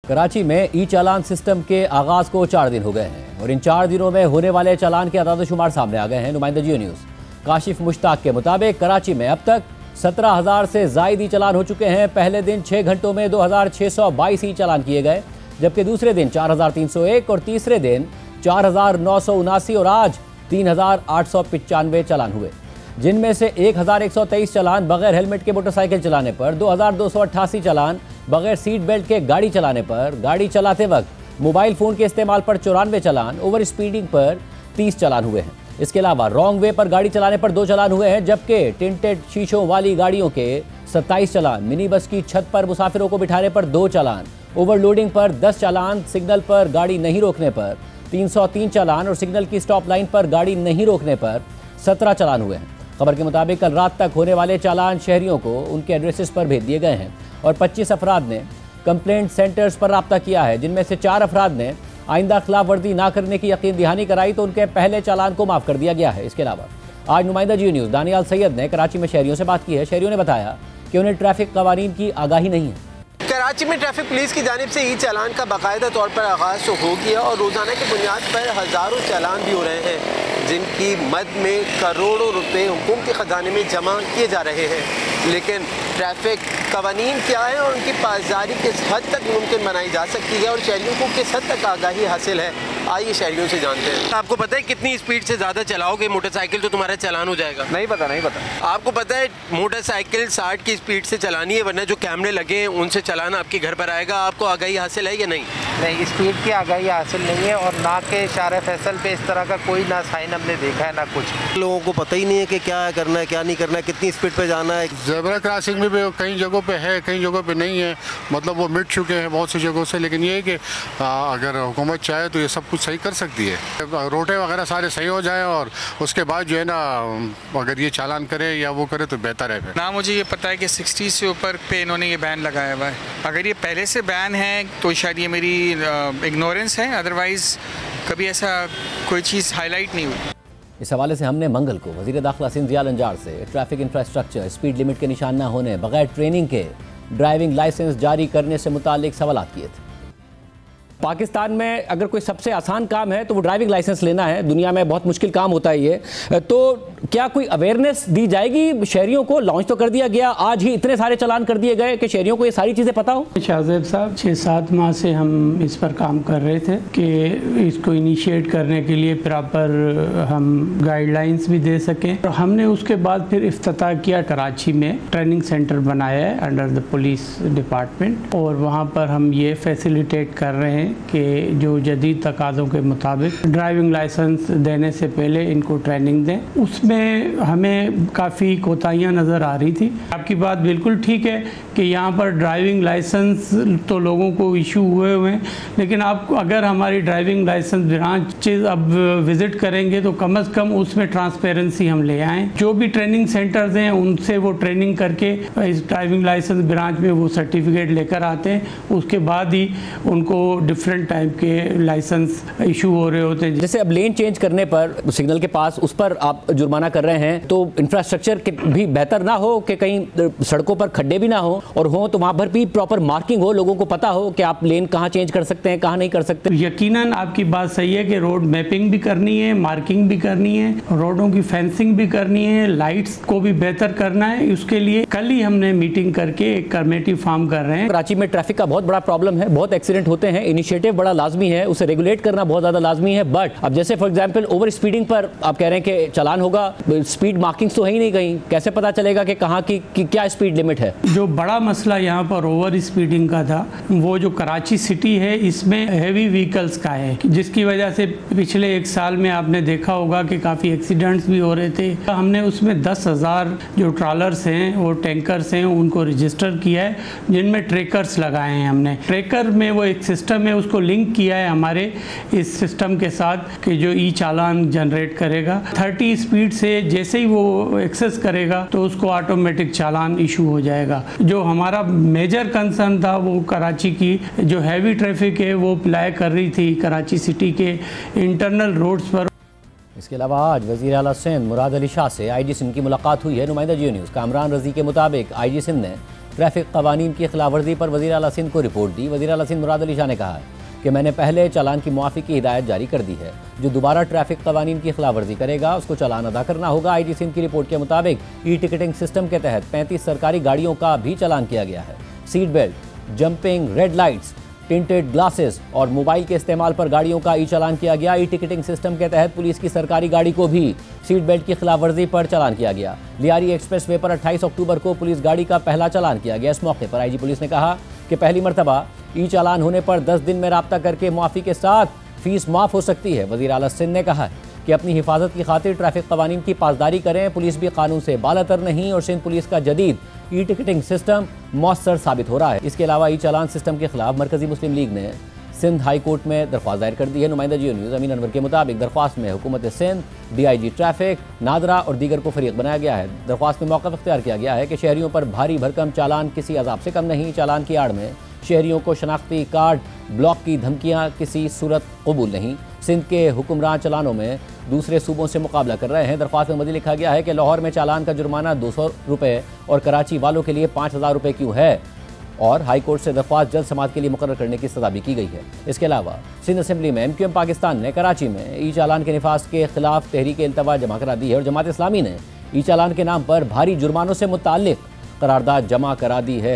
कराची में ई चालान सिस्टम के आगाज को 4 दिन हो गए हैं और इन 4 दिनों में होने वाले चालान के अदाद-ओ-शुमार सामने आ गए हैं। नुमाइंदा जियो न्यूज़ काशिफ मुश्ताक के मुताबिक कराची में अब तक 17,000 से ज़ायद ई चालान हो चुके हैं। पहले दिन 6 घंटों में 2,622 ई चालान किए गए, जबकि दूसरे दिन 4,301 और तीसरे दिन 4,979 और आज 3,895 चालान हुए, जिनमें से 1,123 चालान बगैर हेलमेट के मोटरसाइकिल चलाने पर, 2,288 चालान बगैर सीट बेल्ट के गाड़ी चलाने पर, गाड़ी चलाते वक्त मोबाइल फ़ोन के इस्तेमाल पर 94 चालान, ओवर स्पीडिंग पर 30 चालान हुए हैं। इसके अलावा रॉन्ग वे पर गाड़ी चलाने पर 2 चालान हुए हैं, जबकि टिंटेड शीशों वाली गाड़ियों के 27 चालान, मिनी बस की छत पर मुसाफिरों को बिठाने पर 2 चालान, ओवरलोडिंग पर 10 चालान, सिग्नल पर गाड़ी नहीं रोकने पर 303 चालान और सिग्नल की स्टॉप लाइन पर गाड़ी नहीं रोकने पर 17 चालान हुए हैं। खबर के मुताबिक कल रात तक होने वाले चालान शहरियों को उनके एड्रेसेस पर भेज दिए गए हैं और 25 अफराद ने कंप्लेंट सेंटर्स पर राब्ता किया है, जिनमें से 4 अफराद ने आइंदा खिलाफ वर्जी ना करने की यकीन दहानी कराई तो उनके पहले चालान को माफ़ कर दिया गया है। इसके अलावा आज नुमाइंदा जियो न्यूज़ दानियाल सैयद ने कराची में शहरियों से बात की है। शहरियों ने बताया कि उन्हें ट्रैफिक कवानीन की आगाही नहीं है। कराची में ट्रैफिक पुलिस की जानिब से ई चालान का बाकायदा तौर पर आगाज़ तो हो गया और रोज़ाना की बुनियाद पर हज़ारों चालान भी हो रहे हैं, जिनकी मद में करोड़ों रुपए हुकूमती ख़जाने में जमा किए जा रहे हैं। लेकिन ट्रैफिक कवानीन क्या है और उनकी पासदारी किस हद तक मुमकिन बनाई जा सकती है और शहरियों को किस हद तक आगाही हासिल है, आइए शहरियों से जानते हैं। आपको पता है कितनी स्पीड से ज़्यादा चलाओगे मोटरसाइकिल तो तुम्हारा चालान हो जाएगा? नहीं पता। आपको पता है मोटरसाइकिल 60 की स्पीड से चलानी है, वरना जो कैमरे लगे हैं उनसे चालान आपके घर पर आएगा। आपको आगाही हासिल है या नहीं? नहीं, स्पीड की आगाही हासिल नहीं है और ना के इशारे फैसल पे इस तरह का कोई ना साइन हमने देखा है ना कुछ। लोगों को पता ही नहीं है कि क्या करना है क्या नहीं करना है, कितनी स्पीड पे जाना है। ज़ेब्रा क्रॉसिंग में भी कई जगहों पे है, कई जगहों पे नहीं है, मतलब वो मिट चुके हैं बहुत सी जगहों से। लेकिन ये है कि अगर हुकूमत चाहे तो ये सब कुछ सही कर सकती है। रोटे वगैरह सारे सही हो जाए और उसके बाद जो है ना अगर ये चालान करे या वो करे तो बेहतर है। ना मुझे ये पता है कि 60 से ऊपर पे इन्होंने ये बैन लगाया हुआ है। अगर ये पहले से बैन है तो शायद ये मेरी इग्नोरेंस है, अदरवाइज़ कभी ऐसा कोई चीज़ हाईलाइट नहीं हुई। इस हवाले से हमने मंगल को वज़ीर दाखिला सिंध ज़ियाल अंजार से ट्रैफिक इंफ्रास्ट्रक्चर, स्पीड लिमिट के निशान न होने, बगैर ट्रेनिंग के ड्राइविंग लाइसेंस जारी करने से मुतालिक सवाल किए थे। पाकिस्तान में अगर कोई सबसे आसान काम है तो वो ड्राइविंग लाइसेंस लेना है। दुनिया में बहुत मुश्किल काम होता है ये। तो क्या कोई अवेयरनेस दी जाएगी शहरियों को? लॉन्च तो कर दिया गया, आज ही इतने सारे चालान कर दिए गए कि शहरियों को ये सारी चीज़ें पता हो। शाहजेब साहब 6-7 माह से हम इस पर काम कर रहे थे कि इसको इनिशिएट करने के लिए प्रॉपर हम गाइडलाइंस भी दे सकें। और हमने उसके बाद फिर इफ्तिताह किया, कराची में ट्रेनिंग सेंटर बनाया है अंडर द पुलिस डिपार्टमेंट और वहाँ पर हम ये फैसिलिटेट कर रहे हैं कि जो जदीद तकाज़ों के मुताबिक ड्राइविंग लाइसेंस देने से पहले इनको ट्रेनिंग दें। उसमें हमें काफ़ी कोताहियाँ नज़र आ रही थी। आपकी बात बिल्कुल ठीक है कि यहाँ पर ड्राइविंग लाइसेंस तो लोगों को इशू हुए हैं, लेकिन आप अगर हमारी ड्राइविंग लाइसेंस ब्रांच अब विज़िट करेंगे तो कम अज़ कम उसमें ट्रांसपेरेंसी हम ले आएँ। जो भी ट्रेनिंग सेंटर्स हैं उनसे वो ट्रेनिंग करके इस ड्राइविंग लाइसेंस ब्रांच में वो सर्टिफिकेट लेकर आते हैं, उसके बाद ही उनको डिफरेंट टाइप के लाइसेंस इशू हो रहे होते हैं। जैसे अब लेन चेंज करने पर सिग्नल के पास उस पर आप जुर्माना कर रहे हैं, तो इंफ्रास्ट्रक्चर भी बेहतर ना हो कि कहीं सड़कों पर खड्डे भी ना हो और हो तो वहाँ पर भी प्रॉपर मार्किंग हो, लोगों को पता हो कि आप लेन कहाँ चेंज कर सकते हैं, कहाँ नहीं कर सकते। यकीनन आपकी बात सही है कि रोड मैपिंग भी करनी है, मार्किंग भी करनी है, रोडों की फेंसिंग भी करनी है, लाइट्स को भी बेहतर करना है। उसके लिए कल ही हमने मीटिंग करके एक कमेटी फॉर्म कर रहे हैं। कराची में ट्रैफिक का बहुत बड़ा प्रॉब्लम है, बहुत एक्सीडेंट होते हैं, इनिशिएटिव बड़ा लाजमी है, उसे रेगुलेट करना बहुत ज़्यादा लाजमी है। बट अब जैसे फॉर एग्जांपल ओवर स्पीडिंग पर आप कह रहे हैं कि चालान होगा, स्पीड मार्किंग्स तो है ही नहीं, कहीं कैसे पता चलेगा कि कहाँ की क्या स्पीड लिमिट है? जो बड़ा मसला यहाँ पर ओवर स्पीडिंग का था, वो जो कराची सिटी है इसमें हैवी व्हीकल्स का है, जिसकी वजह से पिछले 1 साल में आपने देखा होगा कि काफ़ी एक्सीडेंट्स भी हो रहे थे। हमने उसमें 10,000 जो ट्रॉलर्स हैं वो टैंकर्स हैं उनको रजिस्टर किया है, जिनमें ट्रैकर्स लगाए हैं। हमने ट्रैकर में वो एक सिस्टम है, उसको लिंक किया है हमारे इस सिस्टम के साथ कि जो ई चालान जनरेट करेगा 30 स्पीड से जैसे ही वो एक्सेस करेगा तो उसको ऑटोमेटिक चालान इशू हो जाएगा। जो हमारा मेजर कंसर्न था वो कराची की जो हैवी ट्रैफिक है वो अप्लाई कर रही थी कराची सिटी के इंटरनल रोड्स पर। इसके अलावा आज वज़ीर आला सिंध मुराद अली शाह से IG सिंध की मुलाकात हुई है। नुमाइंदा जियो न्यूज़ कामरान रज़ी के मुताबिक IG सिंध ने ट्रैफिक कवानीन की खिलाफ वर्जी पर वज़ीर आला सिंध को रिपोर्ट दी। वज़ीर आला सिंध मुराद अली शाह ने कहा है कि मैंने पहले चालान की मुआफ़ी की हिदायत जारी कर दी है। जो दोबारा ट्रैफिक कवानीन की खिलाफ वर्जी करेगा उसको चालान अदा करना होगा। IG सिंध की रिपोर्ट के मुताबिक ई टिकटिंग सिस्टम के तहत 35 सरकारी गाड़ियों का भी चालान किया गया है। Seat belt, jumping, red lights, tinted glasses और मोबाइल के इस्तेमाल पर गाड़ियों का ई चालान किया गया। ई टिकटिंग सिस्टम के तहत पुलिस की सरकारी गाड़ी को भी सीट बेल्ट की खिलाफ वर्जी पर चालान किया गया। लियारी एक्सप्रेस वे पर 28 अक्टूबर को पुलिस गाड़ी का पहला चालान किया गया। इस मौके पर IG पुलिस ने कहा कि पहली मरतबा ई चालान होने पर 10 दिन में राब्ता करके मुआफ़ी के साथ फीस माफ़ हो सकती है। वज़ीर आला सिंध ने कहा कि अपनी हिफाजत की खातिर ट्रैफिक कवानीन की पासदारी करें। पुलिस भी कानून से बालातर नहीं और सिंध पुलिस का जदीद ई टिकटिंग सिस्टम मौसर साबित हो रहा है। इसके अलावा ई चालान सिस्टम के खिलाफ मरकजी मुस्लिम लीग ने सिंध हाई कोर्ट में दरख्वास्त दायर कर दी है। नुमाइंदा जियो न्यूज़ अमीन अनवर के मुताबिक दरख्वास्त में हुकूमत सिंध, DIG ट्रैफिक, नादरा और दीगर को फरीक बनाया गया है। दरख्वास्त में मौक़िफ़ इख्तियार किया गया है कि शहरियों पर भारी भरकम चालान किसी अज़ाब से कम नहीं। चालान की आड़ में शहरियों को शनाख्ती कार्ड ब्लॉक की धमकियाँ किसी सूरत कबूल नहीं। सिंध के हुक्मरान चालानों में दूसरे सूबों से मुकाबला कर रहे हैं। दरख्वास्त में मज़ीद लिखा गया है कि लाहौर में चालान का जुर्माना 200 रुपये और कराची वालों के लिए 5000 रुपये क्यों है, और हाई कोर्ट से दरख्वास्त जल्द समाअत के लिए मुकर्रर करने की सज़ा भी की गई है। इसके अलावा सिंध असेंबली में MQM पाकिस्तान ने कराची में ई चालान के निफाज के खिलाफ तहरीक इल्तवा जमा करा दी है और जमात इस्लामी ने ई चालान के नाम पर भारी जुर्मानों से मुताल्लिक़ करारदाद जमा करा दी है।